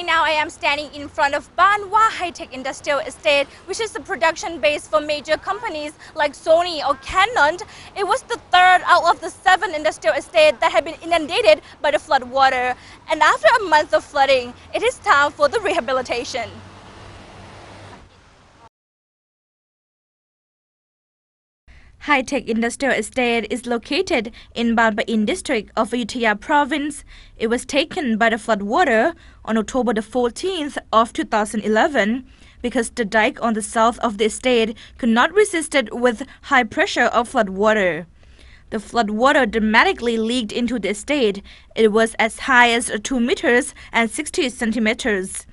Right now I am standing in front of Banwa Hitech Industrial Estate, which is the production base for major companies like Sony or Canon. It was the third out of the 7 industrial estates that had been inundated by the flood water. And after a month of flooding, it is time for the rehabilitation. Hitech Industrial Estate is located in Banwa district of Ayutthaya province. It was taken by the floodwater on October the 14th of 2011 because the dike on the south of the estate could not resist it with high pressure of floodwater. The floodwater dramatically leaked into the estate. It was as high as 2 meters and 60 centimeters.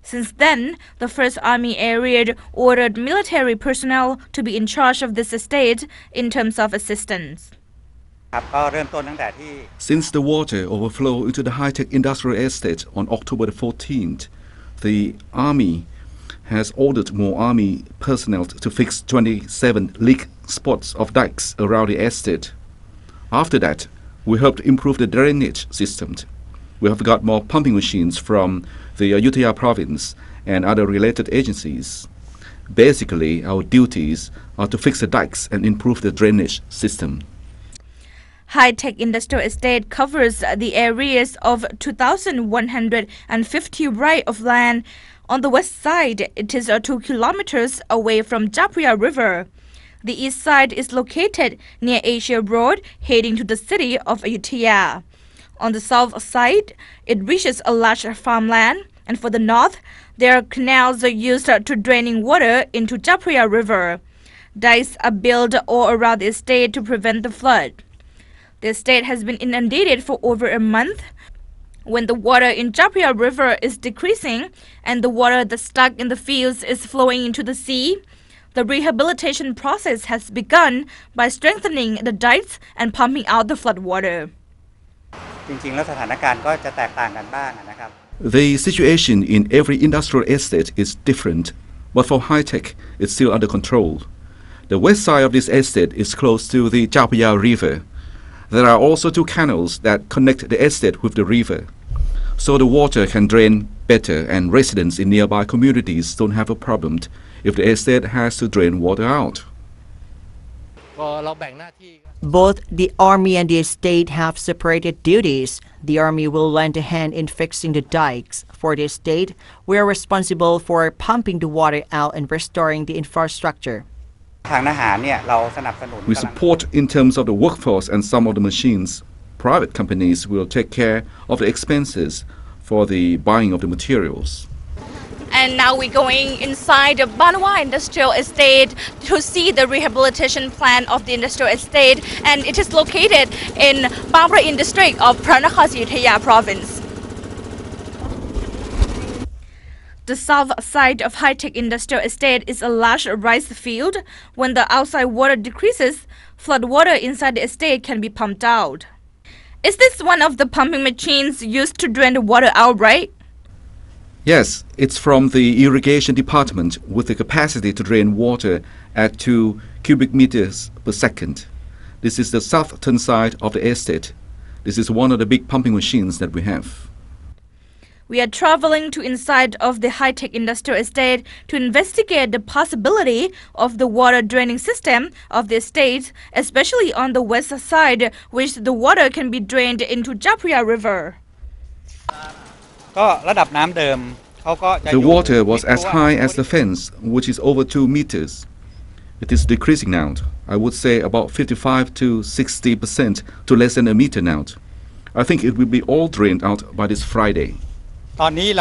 Since then, the First Army Area ordered military personnel to be in charge of this estate in terms of assistance. Since the water overflowed into the Hitech Industrial Estate on October the 14th, the Army has ordered more Army personnel to fix 27 leak spots of dikes around the estate. After that, we helped improve the drainage system. We have got more pumping machines from the Ayutthaya province and other related agencies. Basically, our duties are to fix the dikes and improve the drainage system. Hitech Industrial Estate covers the areas of 2,150 rai of land. On the west side, it is 2 kilometers away from Japuya River. The east side is located near Asia Road, heading to the city of Ayutthaya. On the south side, it reaches a large farmland, and for the north, there are canals used to draining water into Japuya River. Dikes are built all around the estate to prevent the flood. The estate has been inundated for over a month. When the water in Japuya River is decreasing and the water that's stuck in the fields is flowing into the sea, the rehabilitation process has begun by strengthening the dikes and pumping out the flood water. The situation in every industrial estate is different, but for Hitech, it's still under control. The west side of this estate is close to the Japuya River. There are also 2 canals that connect the estate with the river, so the water can drain better and residents in nearby communities don't have a problem if the estate has to drain water out. Both the Army and the estate have separated duties. The Army will lend a hand in fixing the dikes. For the estate, we are responsible for pumping the water out and restoring the infrastructure. We support in terms of the workforce and some of the machines. Private companies will take care of the expenses for the buying of the materials. And now we're going inside the Banwa Industrial Estate to see the rehabilitation plan of the industrial estate, and it is located in Banwa district of Ayutthaya province. The south side of Hitech Industrial Estate is a large rice field. When the outside water decreases, flood water inside the estate can be pumped out. Is this one of the pumping machines used to drain the water out, right? Yes, it's from the irrigation department with the capacity to drain water at 2 cubic meters per second. This is the southern side of the estate. This is one of the big pumping machines that we have. We are traveling to inside of the Hitech Industrial Estate to investigate the possibility of the water draining system of the estate, especially on the west side, which the water can be drained into Japuya River. The water was as high as the fence, which is over 2 meters. It is decreasing now. I would say about 55 to 60% to less than a meter now. I think it will be all drained out by this Friday. We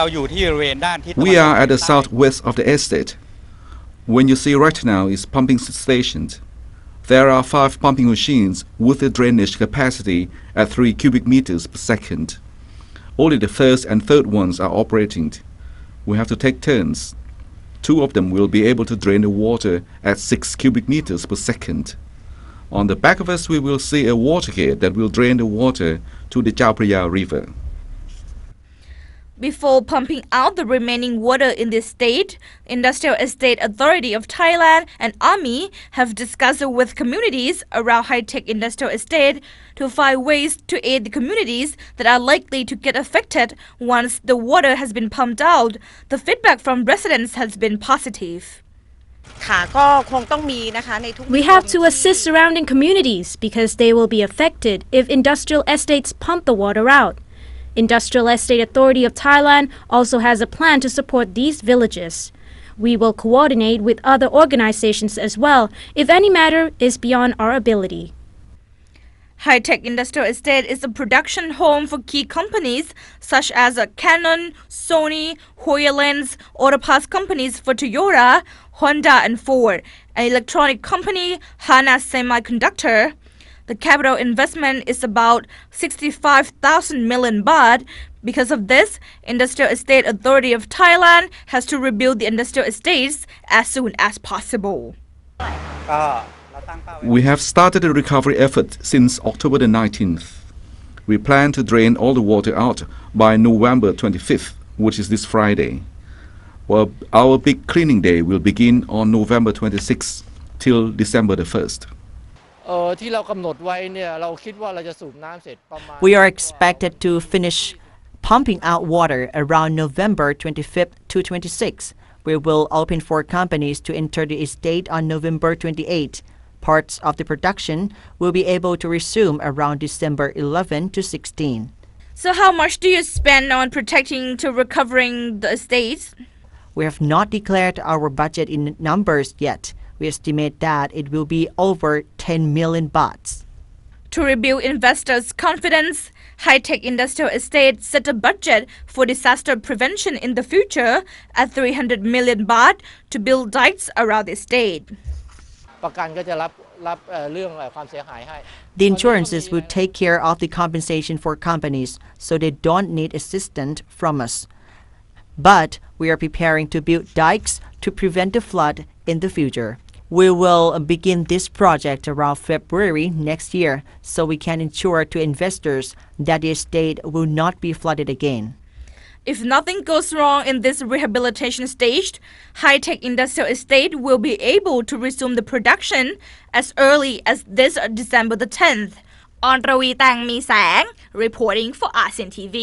are at the southwest of the estate. When you see right now is pumping stations. There are 5 pumping machines with a drainage capacity at 3 cubic meters per second. Only the first and third ones are operating. We have to take turns. 2 of them will be able to drain the water at 6 cubic meters per second. On the back of us, we will see a water gate that will drain the water to the Japuya River. Before pumping out the remaining water in the state, Industrial Estate Authority of Thailand and Army have discussed with communities around Hitech Industrial Estate to find ways to aid the communities that are likely to get affected once the water has been pumped out. The feedback from residents has been positive. We have to assist surrounding communities because they will be affected if industrial estates pump the water out. Industrial Estate Authority of Thailand also has a plan to support these villages. We will coordinate with other organizations as well if any matter is beyond our ability. Hitech Industrial Estate is a production home for key companies such as Canon, Sony, Hoylands, auto parts companies for Toyota, Honda and Ford, an electronic company, Hana Semiconductor. The capital investment is about 65,000 million baht. Because of this, Industrial Estate Authority of Thailand has to rebuild the industrial estates as soon as possible. We have started a recovery effort since October the 19th. We plan to drain all the water out by November 25th, which is this Friday. Well, our big cleaning day will begin on November 26th till December the 1st. We are expected to finish pumping out water around November 25th to 26th. We will open for companies to enter the estate on November 28th. Parts of the production will be able to resume around December 11 to 16. So how much do you spend on protecting to recovering the estates? We have not declared our budget in numbers yet. We estimate that it will be over 10 million bahts. To rebuild investors' confidence, Hitech Industrial Estate set a budget for disaster prevention in the future at 300 million baht to build dikes around the estate. The insurances will take care of the compensation for companies, so they don't need assistance from us. But we are preparing to build dikes to prevent the flood in the future. We will begin this project around February next year so we can ensure to investors that the estate will not be flooded again. If nothing goes wrong in this rehabilitation stage, Hitech Industrial Estate will be able to resume the production as early as this December the 10th. ออนรวีแตงมีแสง reporting for ASEAN TV